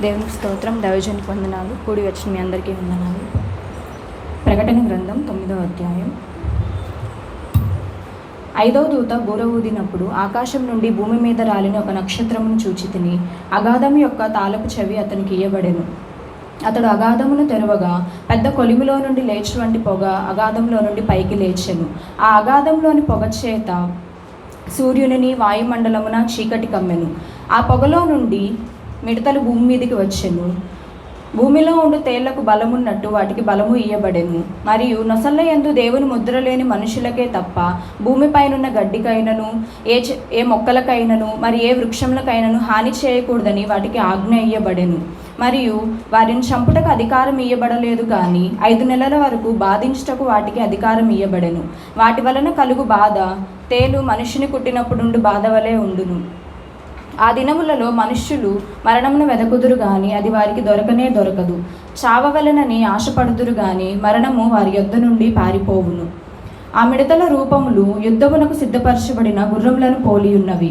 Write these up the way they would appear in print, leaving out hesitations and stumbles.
దేవునికి స్తోత్రం, దైవజనునికి వందనాలు. కూడి వచ్చిన మీ అందరికీ వందనాలు. ప్రకటన గ్రంథం 9వ అధ్యాయం. 5వ దూత బూర ఊదినప్పుడు ఆకాశం నుండి భూమి మీద రాలిన ఒక నక్షత్రమును చూచితిని. అగాధం యొక్క తాళపు చెవి అతనికి ఇయ్యబడెను. అతడు అగాధమును తెరవగా పెద్ద కొలిమిలో నుండి లేచి వంటి పొగ అగాధంలో నుండి పైకి లేచెను. ఆ అగాధంలోని పొగ చేత సూర్యునిని వాయుమండలమున చీకటి కమ్మెను. ఆ పొగలో నుండి మిడతలు భూమి మీదకి వచ్చెను. భూమిలో ఉండు తేళ్లకు బలమున్నట్టు వాటికి బలము ఇయ్యబడెను. మరియు నొసళ్ళ యందు దేవుని ముద్ర లేని మనుషులకే తప్ప భూమిపైనున్న గడ్డికైనను ఏ మొక్కలకైనను మరి ఏ వృక్షములకైనను హాని చేయకూడదని వాటికి ఆజ్ఞ ఇయ్యబడెను. మరియు వారిని చంపుటకు అధికారం ఇయ్యబడలేదు, కానీ 5 నెలల వరకు బాధించుటకు వాటికి అధికారం ఇయ్యబడెను. వాటి వలన కలుగు బాధ తేలు మనిషిని కుట్టినప్పుడుండు బాధ వలె ఉండును. ఆ దినములలో మనుష్యులు మరణమును వెదకుదురు గాని అది వారికి దొరకనే దొరకదు. చావవలెనని ఆశపడుదురు గాని మరణము వారి యొద్ద నుండి పారిపోవును. ఆ మిడతల రూపములు యుద్ధమునకు సిద్ధపరచబడిన గుర్రములను పోలియున్నవి.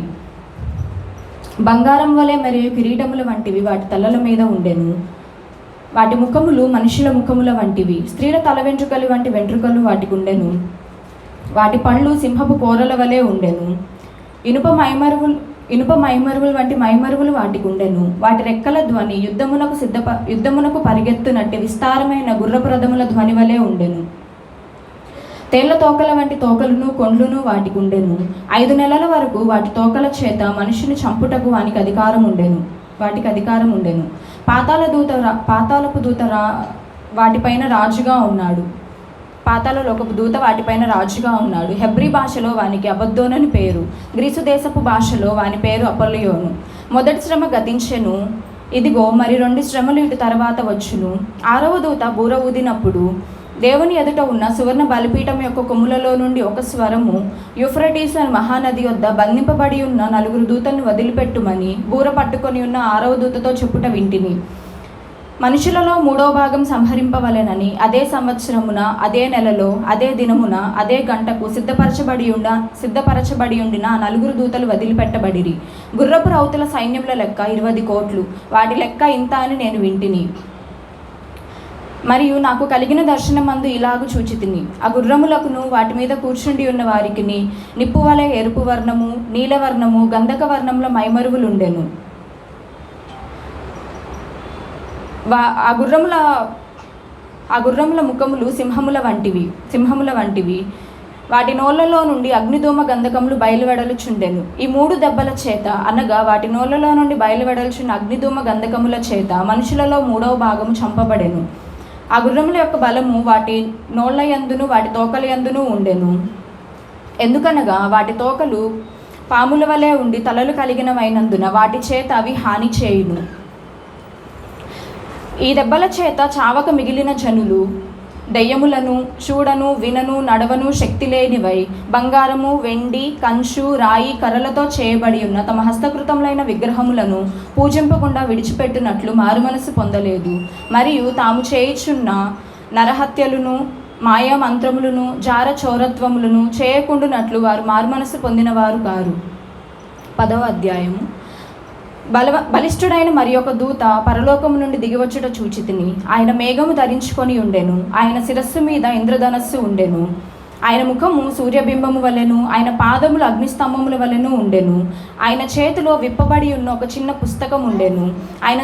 బంగారం వలె మరియు కిరీటముల వంటివి వాటి తలల మీద ఉండెను. వాటి ముఖములు మనుషుల ముఖముల వంటివి. స్త్రీల తల వెంట్రుకలు వంటి వెంట్రుకలు వాటికి ఉండెను. వాటి పళ్ళు సింహపు కోరల వలె ఉండెను. ఇనుప మైమరువులు వంటి మైమరువులు వాటికి ఉండెను. వాటి రెక్కల ధ్వని యుద్ధమునకు పరిగెత్తునట్టి విస్తారమైన గుర్రపు రథముల ధ్వని వలె ఉండెను. తేళ్ల తోకల వంటి తోకలును కొండ్లును వాటికి ఉండెను. 5 నెలల వరకు వాటి తోకల చేత మనుషుని చంపుటకు వాటికి అధికారం ఉండెను. పాతాళపు దూత వాటిపైన రాజుగా ఉన్నాడు. పాతాళలోకపు దూత వాటిపైన రాజుగా ఉన్నాడు. హెబ్రీ భాషలో వానికి అబద్దోనని పేరు. గ్రీసు దేశపు భాషలో వాని పేరు అపొల్లియోను. మొదటి శ్రమ గతించెను, ఇదిగో మరి 2 శ్రమలు ఇటు తర్వాత వచ్చును. 6వ దూత బూర ఊదినప్పుడు దేవుని ఎదుట ఉన్న సువర్ణ బలిపీఠం యొక్క కొమ్ములలో నుండి ఒక స్వరము, యూఫ్రటీసు అని మహానది వద్ద బంధింపబడి ఉన్న 4 దూతలను వదిలిపెట్టుమని బూర పట్టుకొని ఉన్న 6వ దూతతో చెప్పుట వింటిని. మనుషులలో 3వ భాగం సంహరింపవలెనని అదే సంవత్సరమున అదే నెలలో అదే దినమున అదే గంటకు సిద్ధపరచబడి ఉండిన 4 దూతలు వదిలిపెట్టబడిరి. గుర్రపు రౌతుల సైన్యముల లెక్క 20 కోట్లు. వాటి లెక్క ఇంత అని నేను వింటిని. మరియు నాకు కలిగిన దర్శనమందు ఇలాగు చూచితిని. ఆ గుర్రములకును వాటి మీద కూర్చుండి ఉన్న వారికిని నిప్పు వలె ఎరుపు వర్ణము, నీలవర్ణము, గంధక వర్ణముల మైమరువులుండెను. ఆ గుర్రముల ముఖములు సింహముల వంటివి. వాటి నోళ్లలో నుండి అగ్నిధూమ గంధకములు బయలువెడలుచుండెను. ఈ 3 దెబ్బల చేత అనగా వాటి నోళ్లలో నుండి బయలువెడలుచున్న అగ్నిధూమ గంధకముల చేత మనుషులలో 3వ భాగము చంపబడెను. ఆ గుర్రముల యొక్క బలము వాటి నోళ్ల యందును వాటి తోకల యందును ఉండెను. ఎందుకనగా వాటి తోకలు పాముల వలె ఉండి తలలు కలిగినవైనందున వాటి చేత అవి హాని చేయును. ఈ దెబ్బల చేత చావక మిగిలిన జనులు దెయ్యములను చూడను, వినను, నడవను శక్తి లేనివై బంగారము, వెండి, కంచు, రాయి, కర్రలతో చేయబడి ఉన్న తమ హస్తకృతములైన విగ్రహములను పూజింపకుండా విడిచిపెట్టినట్లు మారుమనసు పొందలేదు. మరియు తాము చేయుచున్న నరహత్యలను, మాయా మంత్రములను, జార చోరత్వములను చేయకుండునట్లు వారు మారుమనసు పొందినవారు కారు. 10వ అధ్యాయము. బలిష్ఠుడైన మరి ఒక దూత పరలోకము నుండి దిగివచ్చుట చూచితిని. ఆయన మేఘము ధరించుకొని ఉండెను. ఆయన శిరస్సు మీద ఇంద్రధనస్సు ఉండెను. ఆయన ముఖము సూర్యబింబము వలెను, ఆయన పాదములు అగ్నిస్తంభముల వలెను ఉండెను. ఆయన చేతిలో విప్పబడి ఉన్న ఒక చిన్న పుస్తకం ఉండెను. ఆయన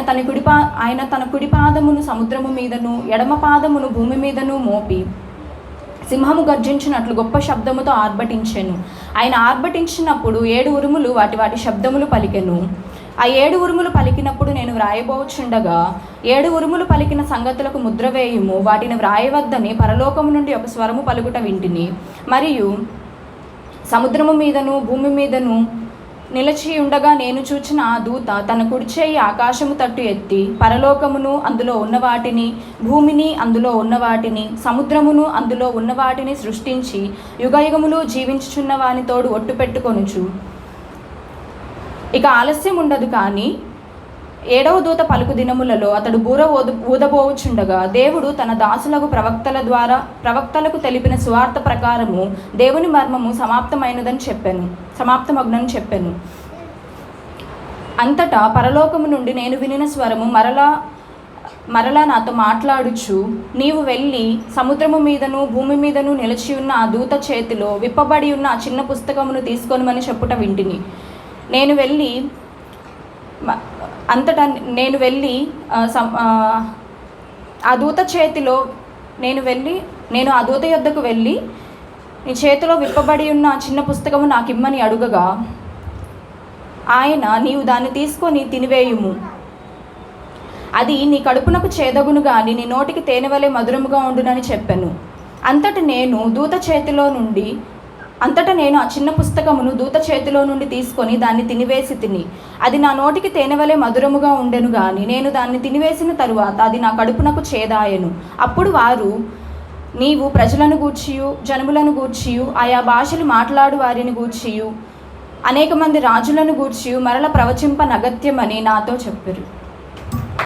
తన కుడి పాదమును సముద్రము మీదను ఎడమ పాదమును భూమి మీదను మోపి సింహము గర్జించినట్లు గొప్ప శబ్దముతో ఆర్భటించెను. ఆయన ఆర్భటించినప్పుడు 7 ఉరుములు వాటి శబ్దములు పలికెను. ఆ 7 ఉరుములు పలికినప్పుడు నేను వ్రాయబోచుండగా 7 ఉరుములు పలికిన సంగతులకు ముద్ర వేయుము, వాటిని వ్రాయవద్దని పరలోకము నుండి ఒక స్వరము పలుకుట వింటిని. మరియు సముద్రము మీదను భూమి మీదను నిలిచి ఉండగా నేను చూచిన ఆ దూత తన కుడి చేయి ఆకాశము తట్టు ఎత్తి పరలోకమును అందులో ఉన్న వాటిని, భూమిని అందులో ఉన్న వాటిని, సముద్రమును అందులో ఉన్న వాటిని సృష్టించి యుగయుగములు జీవించుచున్న వానితోడు ఒట్టు పెట్టుకొనుచు, ఇక ఆలస్యం ఉండదు, కానీ 7వ దూత పలుకు దినములలో అతడు బూర ఊదబోచుండగా దేవుడు తన దాసులకు ప్రవక్తలకు తెలిపిన సువార్త ప్రకారము దేవుని మర్మము సమాప్తమగునని చెప్పెను. అంతటా పరలోకము నుండి నేను వినిన స్వరము మరలా నాతో మాట్లాడుచు, నీవు వెళ్ళి సముద్రము మీదను భూమి మీదను నిలిచి ఉన్న ఆ దూత చేతిలో విప్పబడి ఉన్న ఆ చిన్న పుస్తకమును తీసుకొనమని చెప్పుట వింటిని. నేను వెళ్ళి ఆ దూత చేతిలో నేను ఆ దూత యొద్దకు వెళ్ళి, నీ చేతిలో విప్పబడి ఉన్న చిన్న పుస్తకము నాకిమ్మని అడుగగా, ఆయన, నీవు దాన్ని తీసుకొని తినివేయుము, అది నీ కడుపునకు చేదగును గాని నీ నోటికి తేనెవలే మధురముగా ఉండునని చెప్పాను. అంతట నేను ఆ చిన్న పుస్తకమును దూత చేతిలో నుండి తీసుకొని దాన్ని తినివేసి తిని, అది నా నోటికి తేనెవలే మధురముగా ఉండెను గాని నేను దాన్ని తినివేసిన తరువాత అది నా కడుపునకు చేదాయెను. అప్పుడు వారు, నీవు ప్రజలను గూర్చియు జనములను గూర్చియు ఆయా భాషలు మాట్లాడు వారిని గూర్చియు అనేక మంది రాజులను గూర్చియు మరల ప్రవచింపనగత్యమని నాతో చెప్పారు.